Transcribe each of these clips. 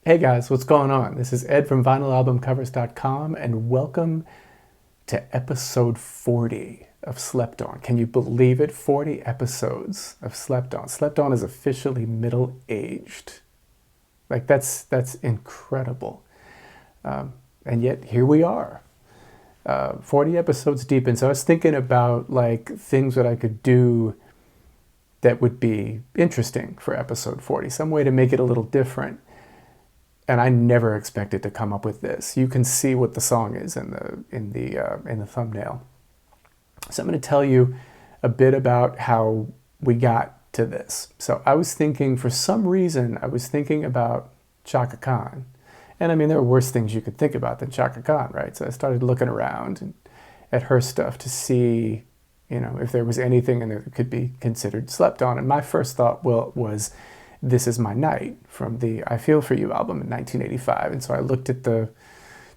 Hey guys, what's going on? This is Ed from vinylalbumcovers.com and welcome to episode 40 of Slept On. Can you believe it? 40 episodes of Slept On. Slept On is officially middle-aged. Like that's incredible. And yet here we are, 40 episodes deep. And so I was thinking about like things that I could do that would be interesting for episode 40, some way to make it a little different. And I never expected to come up with this. You can see what the song is in the thumbnail. So I'm going to tell you a bit about how we got to this. So I was thinking, for some reason, I was thinking about Chaka Khan. And I mean, there are worse things you could think about than Chaka Khan, right? So I started looking around at her stuff to see, if there was anything in there that could be considered slept on. And my first thought, was This Is My Night from the I Feel For You album in 1985. And so I looked at the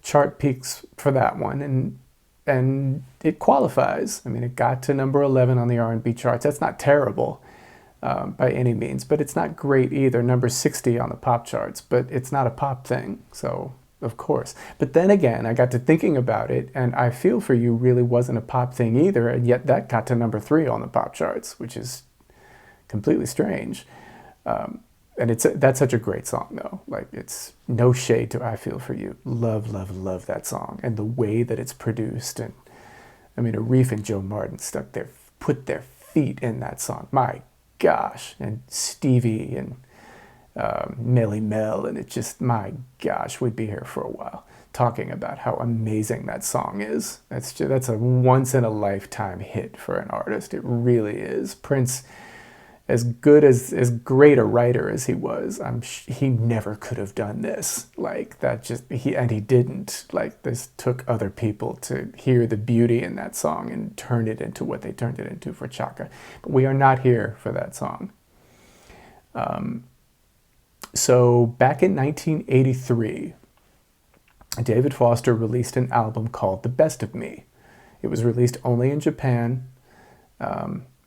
chart peaks for that one, and it qualifies. I mean, it got to number 11 on the R&B charts. That's not terrible by any means, but it's not great either. Number 60 on the pop charts, but it's not a pop thing, so of course. But then again, I got to thinking about it, and I Feel For You really wasn't a pop thing either, and yet that got to number 3 on the pop charts, which is completely strange. And that's such a great song, though. Like, it's no shade to I Feel For You. Love, love, love that song. And the way that it's produced. And I mean, Arif and Joe Martin put their feet in that song. My gosh. And Stevie and Melly Mel. And it just, my gosh, we'd be here for a while talking about how amazing that song is. That's a once in a lifetime hit for an artist. It really is. Prince, as great a writer as he was, he never could have done this. Like that, he didn't. Like, this took other people to hear the beauty in that song and turn it into what they turned it into for Chaka. But we are not here for that song. So back in 1983, David Foster released an album called The Best of Me. It was released only in Japan.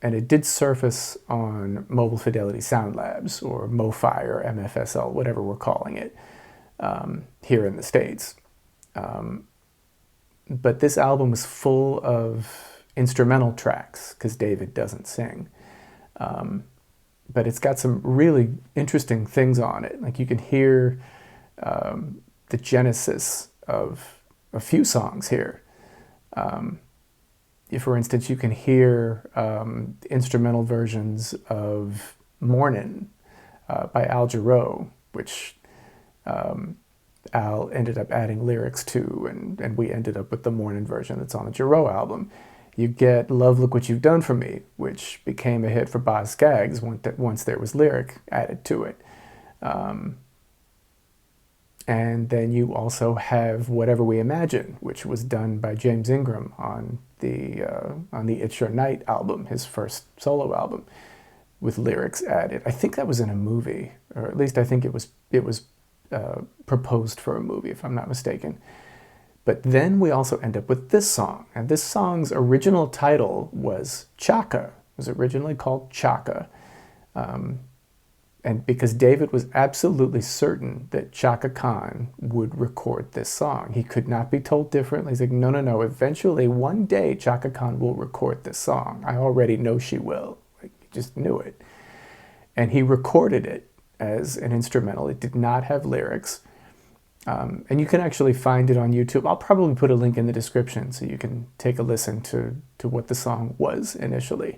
And it did surface on Mobile Fidelity Sound Labs, or MoFi, or MFSL, whatever we're calling it, here in the States. But this album was full of instrumental tracks, because David doesn't sing. But it's got some really interesting things on it. Like, you can hear the genesis of a few songs here. For instance, you can hear instrumental versions of Mornin' by Al Jarreau, which Al ended up adding lyrics to, and we ended up with the Mornin' version that's on the Jarreau album. You get Love, Look What You've Done For Me, which became a hit for Boz Scaggs once there was lyric added to it. And then you also have Whatever We Imagine, which was done by James Ingram on the It's Your Night album, his first solo album, with lyrics added. I think that was in a movie, or at least I think it was proposed for a movie, if I'm not mistaken. But then we also end up with this song, and this song's original title was Chaka. It was originally called Chaka. And because David was absolutely certain that Chaka Khan would record this song. He could not be told differently. He's like, no. Eventually, one day, Chaka Khan will record this song. I already know she will. Like, he just knew it. And he recorded it as an instrumental. It did not have lyrics. And you can actually find it on YouTube. I'll probably put a link in the description so you can take a listen to what the song was initially.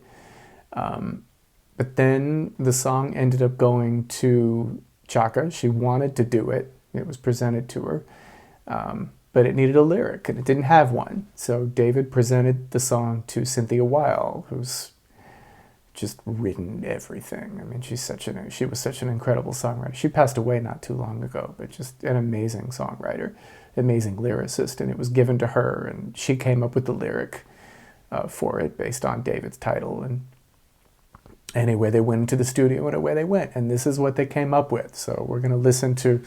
But then the song ended up going to Chaka. She wanted to do it. It was presented to her. But it needed a lyric, and it didn't have one. So David presented the song to Cynthia Weil, who's just written everything. I mean, she was such an incredible songwriter. She passed away not too long ago, but just an amazing songwriter, amazing lyricist. And it was given to her, and she came up with the lyric for it based on David's title. And anyway, they went into the studio and away they went. And this is what they came up with. So we're going to listen to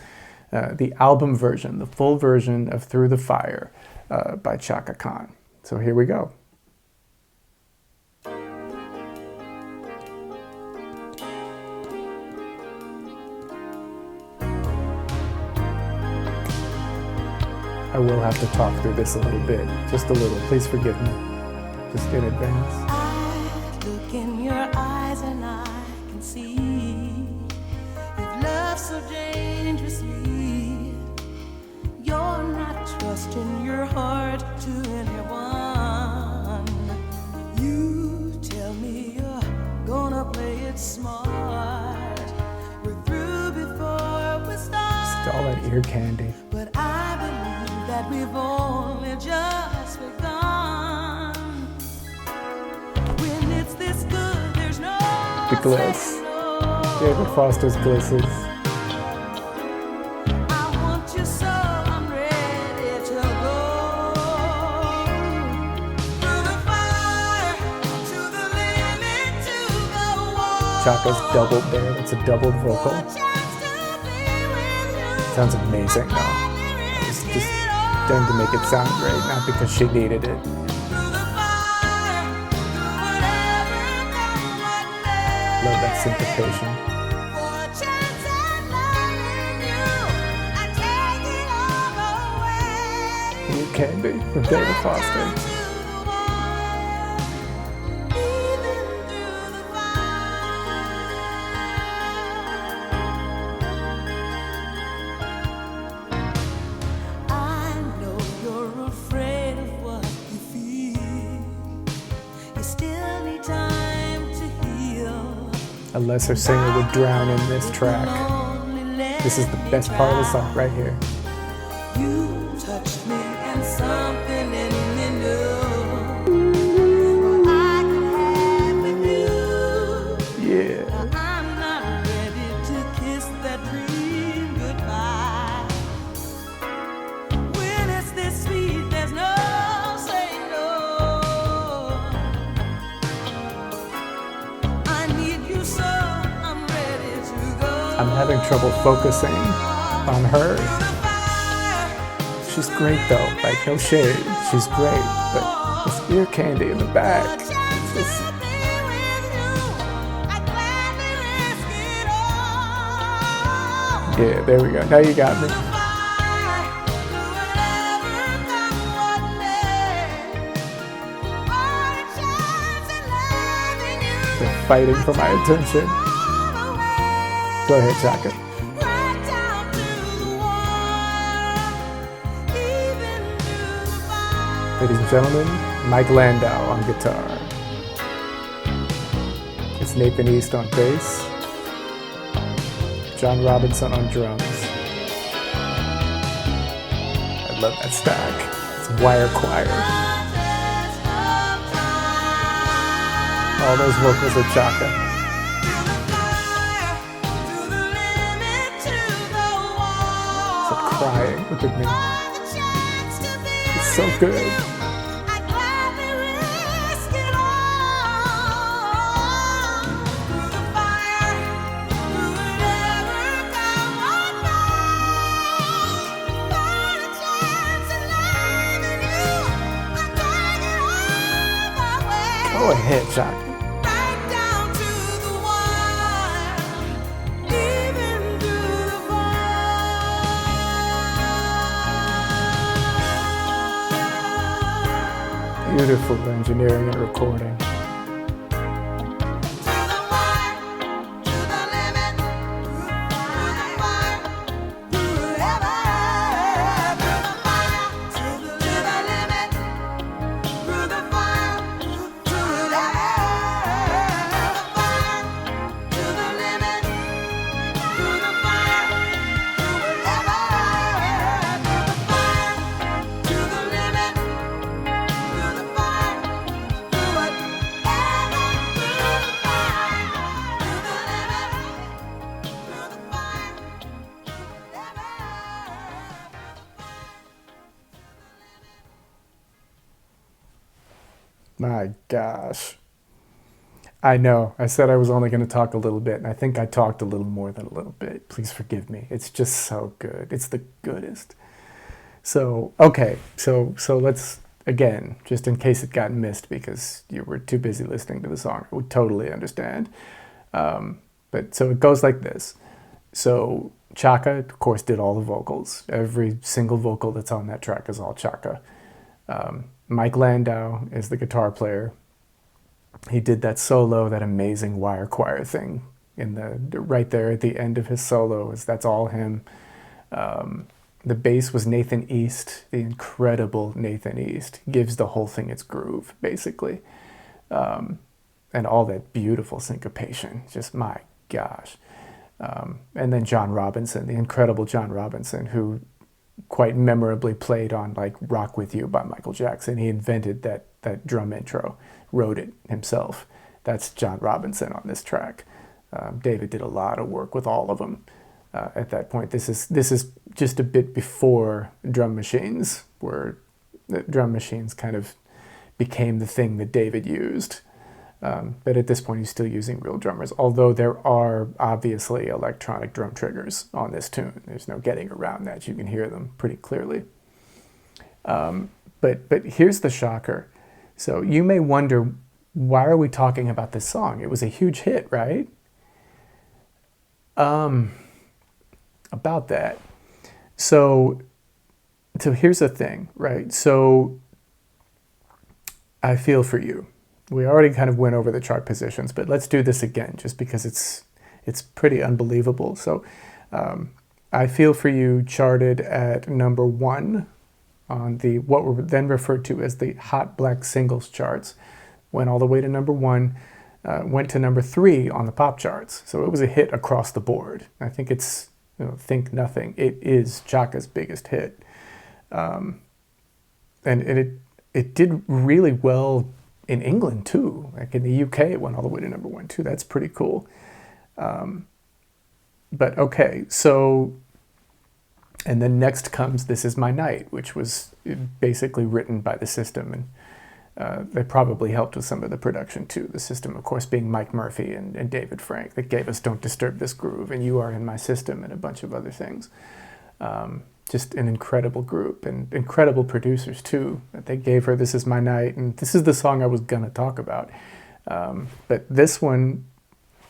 the album version, the full version of Through the Fire by Chaka Khan. So here we go. I will have to talk through this a little bit, just a little. Please forgive me, just in advance. I look in your eyes and I can see you've loved so dangerously. You're not trusting your heart to anyone. You tell me you're gonna play it smart. We're through before we start. All that ear candy. But I believe that we've only just begun. When it's this good, there's no The gliss. saying no. David Foster's glisses. I want you so I'm ready to go. Through the fire, to the limit, to the wall. Chaka's doubled there. That's a doubled vocal. Sounds amazing though. It's just done to make it sound great, not because she needed it. Love that syncopation. Ear candy from David Foster. A lesser singer would drown in this track. This is the best part of the song right here. You touched me and something in me knew I could have with you. Yeah. Now I'm not ready to kiss that dream goodbye. When it's this sweet, there's no saying no. I need you so I'm ready to go. I'm having trouble focusing on her. She's great though, like no shade. She's great, but this ear candy in the back. Just... Yeah, there we go. Now you got me. They're fighting for my attention. Go ahead, Chaka. Ladies and gentlemen, Mike Landau on guitar. It's Nathan East on bass. John Robinson on drums. I love that stack. It's wire choir. All those vocals are Chaka. Stop crying. Look at me. It's so good. Go ahead, Chaka. Beautiful engineering and recording. My gosh. I know. I said I was only going to talk a little bit, and I think I talked a little more than a little bit. Please forgive me. It's just so good. It's the goodest. So, okay. So let's, again, just in case it got missed because you were too busy listening to the song, I would totally understand. But so it goes like this. So Chaka, of course, did all the vocals. Every single vocal that's on that track is all Chaka. Mike Landau is the guitar player. He did that solo, that amazing wire choir thing in the right there at the end of his solo. That's all him. The bass was Nathan East, the incredible Nathan East. Gives the whole thing its groove, basically. And all that beautiful syncopation. Just, my gosh. And then John Robinson, the incredible John Robinson, who quite memorably played on like Rock With You by Michael Jackson. He invented that drum intro, wrote it himself. That's John Robinson on this track. David did a lot of work with all of them at that point. This is just a bit before drum machines kind of became the thing that David used. But at this point, he's still using real drummers, although there are obviously electronic drum triggers on this tune. There's no getting around that. You can hear them pretty clearly. But here's the shocker. So you may wonder, why are we talking about this song? It was a huge hit, right? About that. So here's the thing, right? So I feel for you. We already kind of went over the chart positions, but let's do this again just because it's pretty unbelievable. So I Feel For You charted at number 1 on the what were then referred to as the Hot Black Singles charts. Went all the way to number 1, went to number 3 on the pop charts. So it was a hit across the board. I think it's, Think Nothing. It is Chaka's biggest hit. And it did really well in England too. Like in the UK, it went all the way to number 1 too. That's pretty cool. But okay, so, and then next comes This Is My Night, which was basically written by the System, and they probably helped with some of the production too. The System, of course, being Mike Murphy and David Frank, that gave us Don't Disturb This Groove and You Are In My System and a bunch of other things. Just an incredible group and incredible producers too. They gave her This Is My Night, and this is the song I was gonna talk about. But this one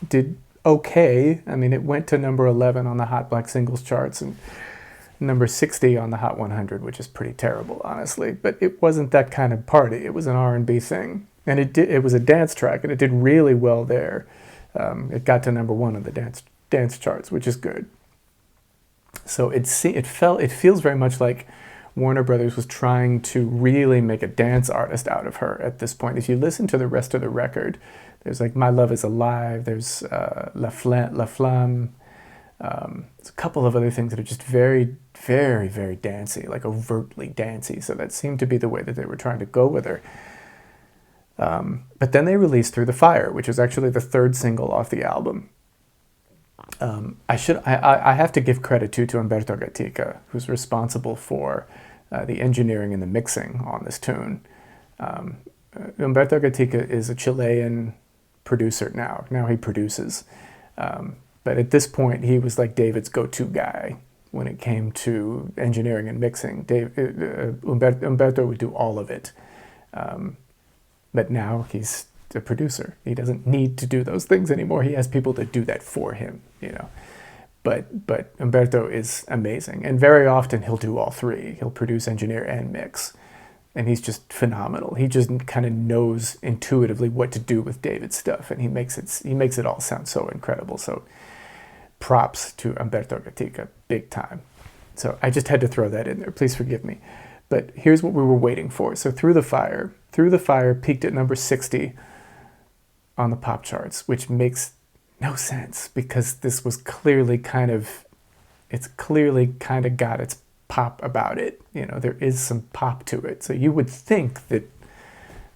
did okay. I mean, it went to number 11 on the Hot Black Singles charts and number 60 on the Hot 100, which is pretty terrible, honestly. But it wasn't that kind of party. It was an R&B thing, and it was a dance track, and it did really well there. It got to number 1 on the dance charts, which is good. So it feels very much like Warner Brothers was trying to really make a dance artist out of her at this point. If you listen to the rest of the record, there's like My Love Is Alive, there's La Flamme, there's a couple of other things that are just very, very, very dancey, like overtly dancey. So that seemed to be the way that they were trying to go with her. But then they released Through the Fire, which is actually the 3rd single off the album. I have to give credit to Umberto Gatica, who's responsible for the engineering and the mixing on this tune. Umberto Gatica is a Chilean producer now. Now he produces. But at this point, he was like David's go-to guy when it came to engineering and mixing. Umberto would do all of it. But now he's a producer. He doesn't need to do those things anymore. He has people that do that for him, But Umberto is amazing. And very often he'll do all 3. He'll produce, engineer, and mix. And he's just phenomenal. He just kind of knows intuitively what to do with David's stuff. And he makes it all sound so incredible. So props to Umberto Gatica, big time. So I just had to throw that in there. Please forgive me. But here's what we were waiting for. So Through the Fire peaked at number 60 on the pop charts, which makes no sense because this was clearly kind of got its pop about it. There is some pop to it. So you would think that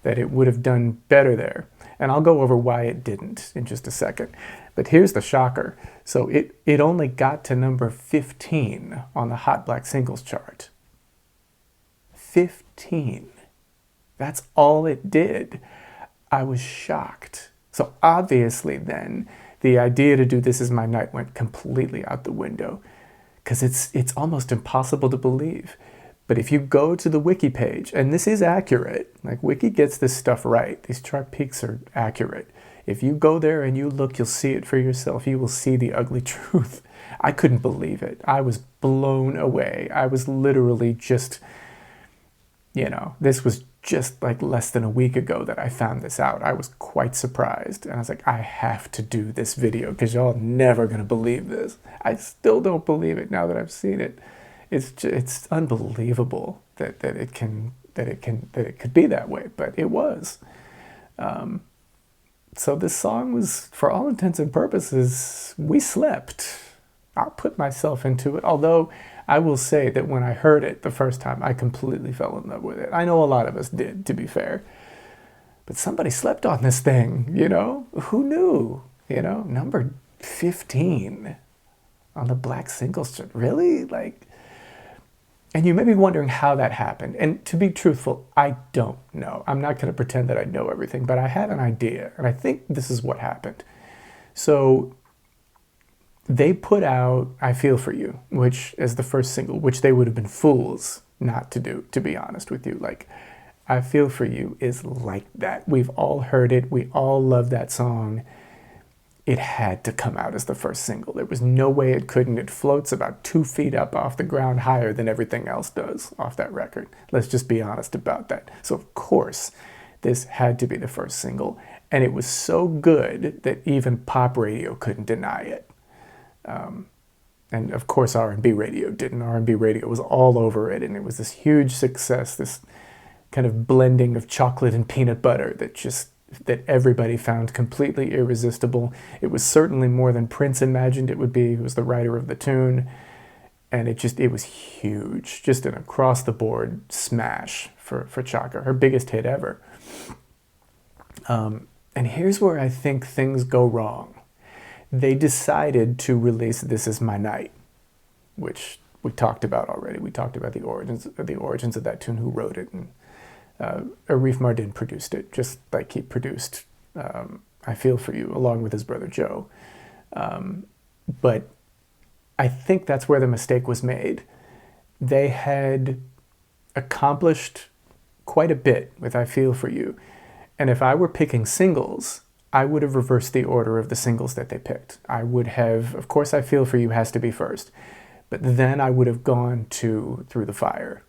it would have done better there. And I'll go over why it didn't in just a second. But here's the shocker. So it only got to number 15 on the Hot Black Singles chart. 15. That's all it did. I was shocked. So obviously then, the idea to do This Is My Night went completely out the window because it's almost impossible to believe. But if you go to the wiki page, and this is accurate, like Wiki gets this stuff right, these chart peaks are accurate. If you go there and you look, you'll see it for yourself. You will see the ugly truth. I couldn't believe it. I was blown away. I was literally just, this was just like less than a week ago that I found this out. I was quite surprised. And I was like, I have to do this video because y'all never going to believe this. I still don't believe it now that I've seen it. It's unbelievable that it could be that way, but it was. So this song was, for all intents and purposes, we slept. I'll put myself into it, although I will say that when I heard it the first time, I completely fell in love with it. I know a lot of us did, to be fair. But somebody slept on this thing, Who knew? Number 15 on the Black Singles chart. Really? And you may be wondering how that happened. And to be truthful, I don't know. I'm not going to pretend that I know everything, but I have an idea. And I think this is what happened. So they put out I Feel For You, which is the first single, which they would have been fools not to do, to be honest with you. I Feel For You is like that. We've all heard it. We all love that song. It had to come out as the first single. There was no way it couldn't. It floats about 2 feet up off the ground, higher than everything else does off that record. Let's just be honest about that. So of course, this had to be the first single. And it was so good that even pop radio couldn't deny it. And of course R&B radio didn't. R&B radio was all over it, and it was this huge success, this kind of blending of chocolate and peanut butter that everybody found completely irresistible. It was certainly more than Prince imagined it would be. He was the writer of the tune, and it was huge, just an across-the-board smash for Chaka, her biggest hit ever. And here's where I think things go wrong. They decided to release This Is My Night, which we talked about already. We talked about the origins of that tune, who wrote it, and Arif Mardin produced it, just like he produced I Feel For You, along with his brother Joe. But I think that's where the mistake was made. They had accomplished quite a bit with I Feel For You. And if I were picking singles, I would have reversed the order of the singles that they picked. I would have, of course, I Feel For You has to be first, but then I would have gone to Through the Fire.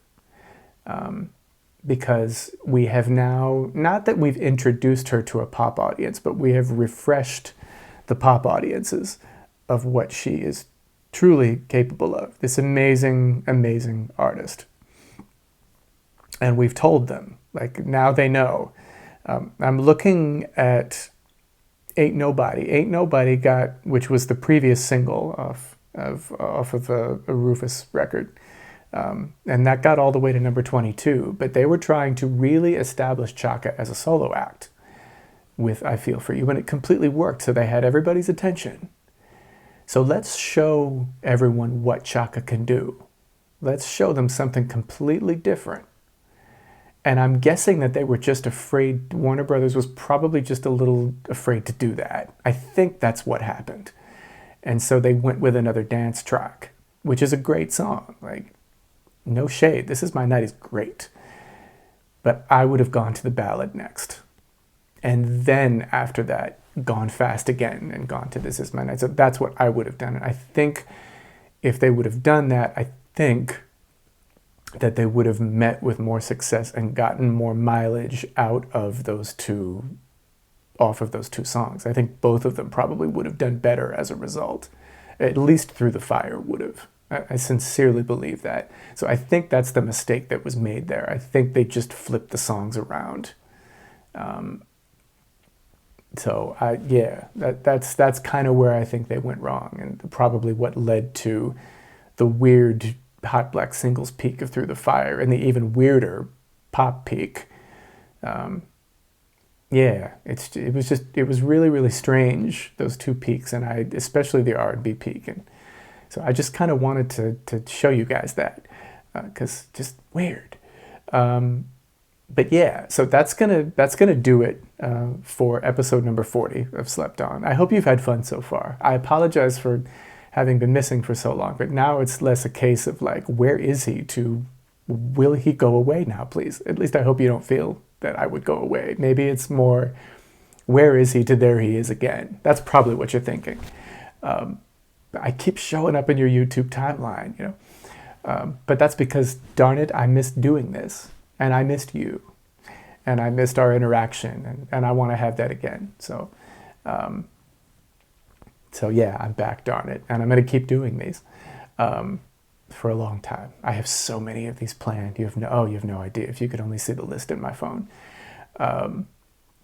Because we have now, not that we've introduced her to a pop audience, but we have refreshed the pop audiences of what she is truly capable of. This amazing, amazing artist. And we've told them, now they know. I'm looking at Ain't Nobody. Ain't Nobody which was the previous single off of a Rufus record. And that got all the way to number 22, but they were trying to really establish Chaka as a solo act with I Feel For You, and it completely worked, so they had everybody's attention. So let's show everyone what Chaka can do. Let's show them something completely different. And I'm guessing that they were just afraid, Warner Brothers was probably just a little afraid to do that. I think that's what happened. And so they went with another dance track, which is a great song. No shade, This Is My Night is great. But I would have gone to the ballad next. And then after that, gone fast again and gone to This Is My Night. So that's what I would have done. And I think if they would have done that, I think that they would have met with more success and gotten more mileage out of off of those two songs. I think both of them probably would have done better as a result. At least Through the Fire would have. I sincerely believe that. So I think that's the mistake that was made there. I think they just flipped the songs around. That's kind of where I think they went wrong, and probably what led to the weird Hot Black Singles peak of Through the Fire and the even weirder pop peak. It was really, really strange, those two peaks, and especially the R&B peak. And so I just kind of wanted to show you guys that, because just weird. But yeah, so that's gonna do it for episode number 40 of Slept On. I hope you've had fun so far. I apologize for having been missing for so long, but now it's less a case of where is he, to will he go away now, please? At least I hope you don't feel that I would go away. Maybe it's more, Where is he to there he is again? That's probably what you're thinking. I keep showing up in your YouTube timeline, you know. But that's because, darn it, I missed doing this. And I missed you. And I missed our interaction. And I want to have that again. So yeah, I'm back, darn it. And I'm going to keep doing these for a long time. I have so many of these planned. You have no idea. If you could only see the list in my phone.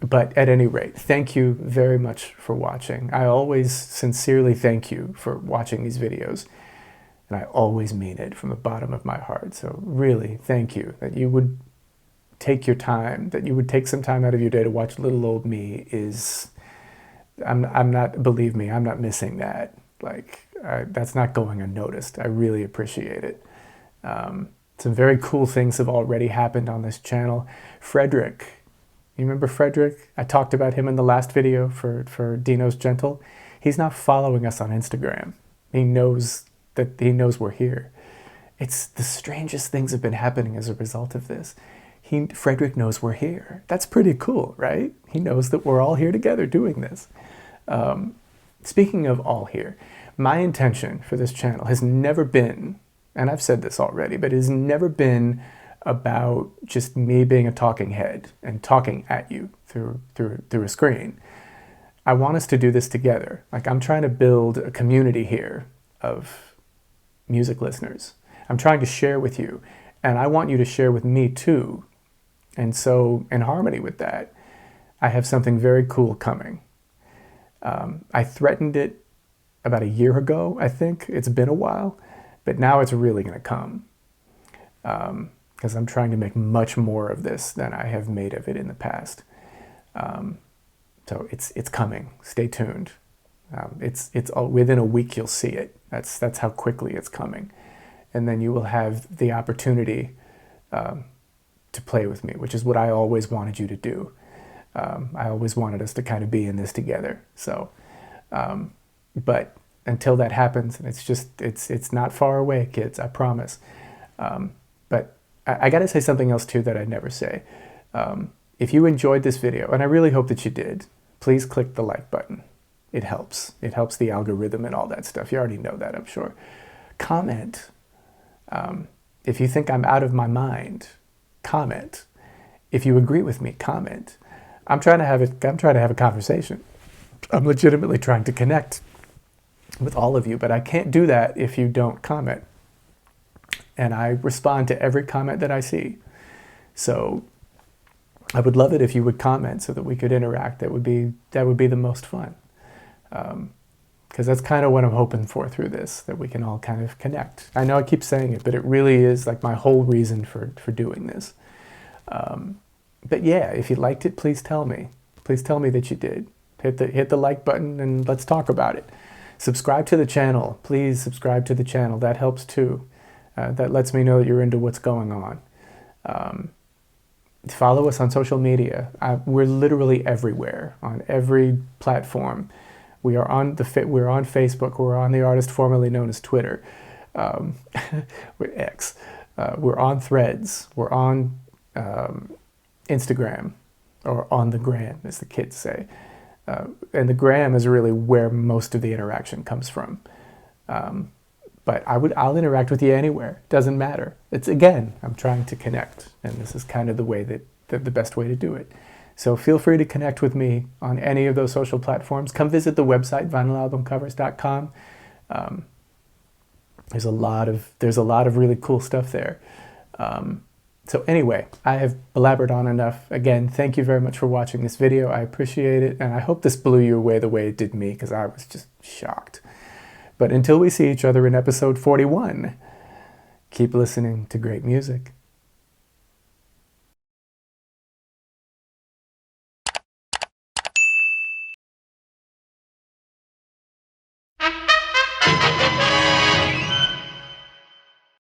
But at any rate, thank you very much for watching. I always sincerely thank you for watching these videos. And I always mean it from the bottom of my heart. So really, thank you that you would take your time, that you would take some time out of your day to watch little old me I'm not, believe me, I'm not missing that. Like, that's not going unnoticed. I really appreciate it. Some very cool things have already happened on this channel. Frederick, you remember Frederick? I talked about him in the last video for Dino's Gentle. He's now following us on Instagram. He knows we're here. It's the strangest things have been happening as a result of this. Frederick knows we're here. That's pretty cool, right? He knows that we're all here together doing this. Speaking of all here, my intention for this channel has never been, and I've said this already, but it has never been about just me being a talking head and talking at you through a screen. I want us to do this together. Like, I'm trying to build a community here of music listeners. I'm trying to share with you, and I want you to share with me too. And so, in harmony with that, I have something very cool coming. I threatened it about a year ago, I think. It's been a while, but now it's really going to come. Because I'm trying to make much more of this than I have made of it in the past. So it's coming. Stay tuned. It's all, within a week you'll see it. That's how quickly it's coming. And then you will have the opportunity to play with me, which is what I always wanted you to do. I always wanted us to kind of be in this together. So, but until that happens, and it's not far away, kids, I promise. But I got to say something else too that I never say. If you enjoyed this video, and I really hope that you did, please click the like button. It helps. It helps the algorithm and all that stuff. You already know that, I'm sure. Comment. If you think I'm out of my mind, comment. If you agree with me, comment. I'm trying to have a conversation. I'm legitimately trying to connect with all of you, but I can't do that if you don't comment. And I respond to every comment that I see. So I would love it if you would comment so that we could interact. That would be the most fun. Because that's kind of what I'm hoping for through this, that we can all kind of connect. I know I keep saying it, but it really is like my whole reason for doing this. But yeah, if you liked it, please tell me. Please tell me that you did. Hit the like button and let's talk about it. Subscribe to the channel. Please subscribe to the channel. That helps too. That lets me know that you're into what's going on. Follow us on social media. We're literally everywhere, on every platform. We are on Facebook. We're on the artist formerly known as Twitter. We're X. We're on Threads. We're on Instagram, or on the gram, as the kids say. And the gram is really where most of the interaction comes from. But I'll interact with you anywhere. Doesn't matter. Again, I'm trying to connect, and this is kind of the way that the best way to do it. So feel free to connect with me on any of those social platforms. Come visit the website, vinylalbumcovers.com. There's a lot of really cool stuff there. So anyway, I have blabbered on enough. Again, thank you very much for watching this video. I appreciate it, and I hope this blew you away the way it did me, because I was just shocked. But until we see each other in episode 41, keep listening to great music.